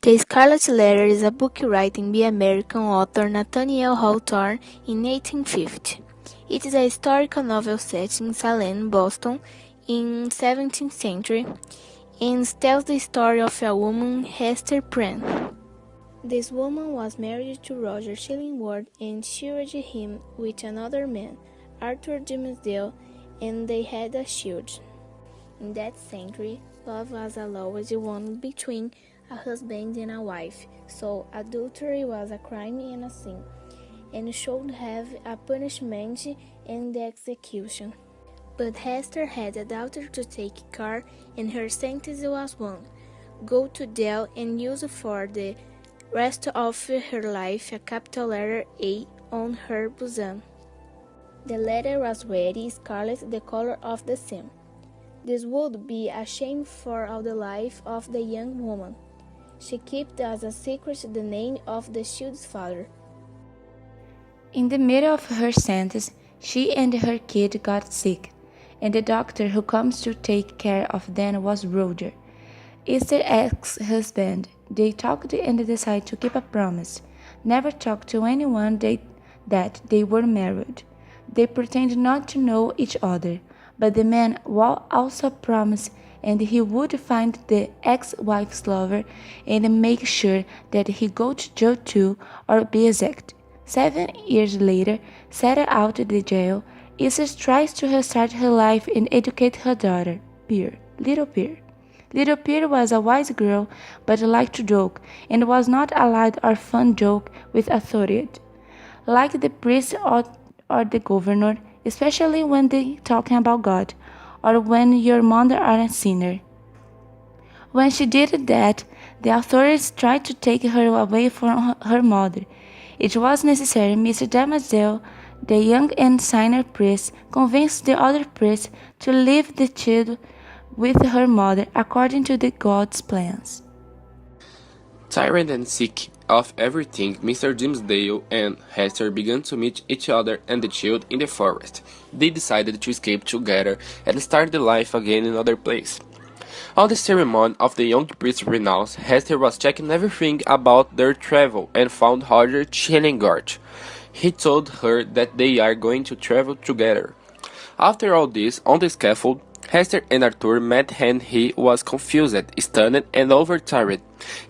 The Scarlet Letter is a book written by American author Nathaniel Hawthorne in 1850. It is a historical novel set in Salem, Boston, in 17th century, and tells the story of a woman, Hester Prynne. This woman was married to Roger Chillingworth and shared him with another man, Arthur Dimmesdale, and they had a child. In that century, love was allowed one between a husband and a wife, so adultery was a crime and a sin, and should have a punishment and the execution. But Hester had a daughter to take care, and her sentence was one: go to jail and use for the rest of her life a capital letter A on her bosom. The letter was red, scarlet, the color of the sun. This would be a shame for all the life of the young woman. She kept as a secret the name of the child's father. In the middle of her sentence, she and her kid got sick, and the doctor who comes to take care of them was Roger, Esther's ex-husband. They talked and decided to keep a promise, never talk to anyone that they were married. They pretended not to know each other, but the man also promised, and he would find the ex-wife's lover and make sure that he go to jail too or be executed. 7 years later, settled out of the jail, Isis tries to restart her life and educate her daughter, Little Pear. Little Pear was a wise girl, but liked to joke, and was not a light or fun joke with authority, like the priest or the governor, especially when they talking about God, or when your mother are a sinner. When she did that, the authorities tried to take her away from her mother. It was necessary Mr. Damascene, the young and sinner priest, convinced the other priests to leave the child with her mother according to the God's plans. Tired and sick of everything, Mr. Dimmesdale and Hester began to meet each other and the child in the forest. They decided to escape together and start their life again in another place. On the ceremony of the young priest's renounce, Hester was checking everything about their travel and found Roger Chillingworth. He told her that they are going to travel together. After all this, on the scaffold, Hester and Arthur met and he was confused, stunned, and overtired.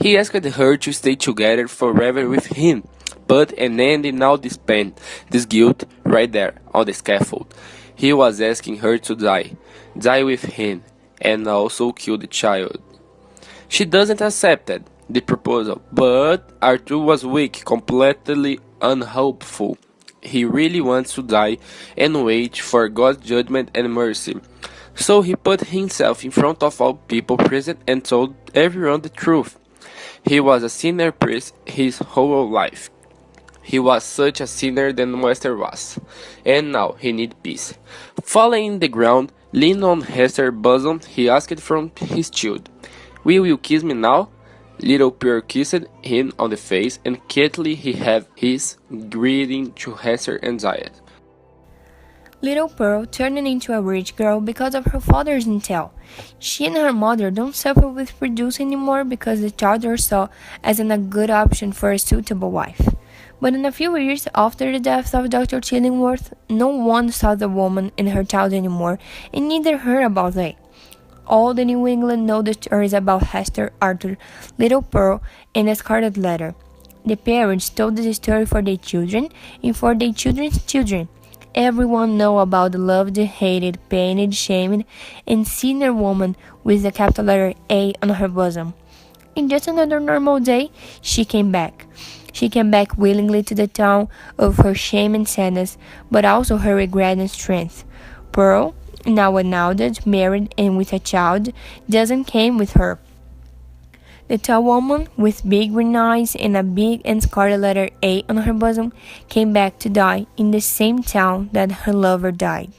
He asked her to stay together forever with him, but an ending now this pain, this guilt, right there, on the scaffold. He was asking her to die with him, and also kill the child. She doesn't accept the proposal, but Arthur was weak, completely unhopeful. He really wants to die and wait for God's judgment and mercy. So he put himself in front of all people present and told everyone the truth. He was a sinner priest his whole life. He was such a sinner than Wester was, and now he needed peace. Falling in the ground, leaning on Hester's bosom, he asked from his child, "Will you kiss me now?" Little Pear kissed him on the face, and quietly he had his greeting to Hester and died. Little Pearl turned into a rich girl because of her father's intel. She and her mother don't suffer with producing anymore because the daughter saw as a good option for a suitable wife. But in a few years after the death of Dr. Chillingworth, no one saw the woman and her child anymore, and neither heard about they. All the New England know the stories about Hester, Arthur, Little Pearl, and the Scarlet Letter. The parents told the story for their children and for their children's children. Everyone know about the loved, hated, pained, shamed, and sinner woman with the capital letter A on her bosom. In just another normal day, she came back. She came back willingly to the town of her shame and sadness, but also her regret and strength. Pearl, now an adult, married and with a child, doesn't came with her. The tall woman, with big green eyes and a big and scarlet letter A on her bosom, came back to die in the same town that her lover died.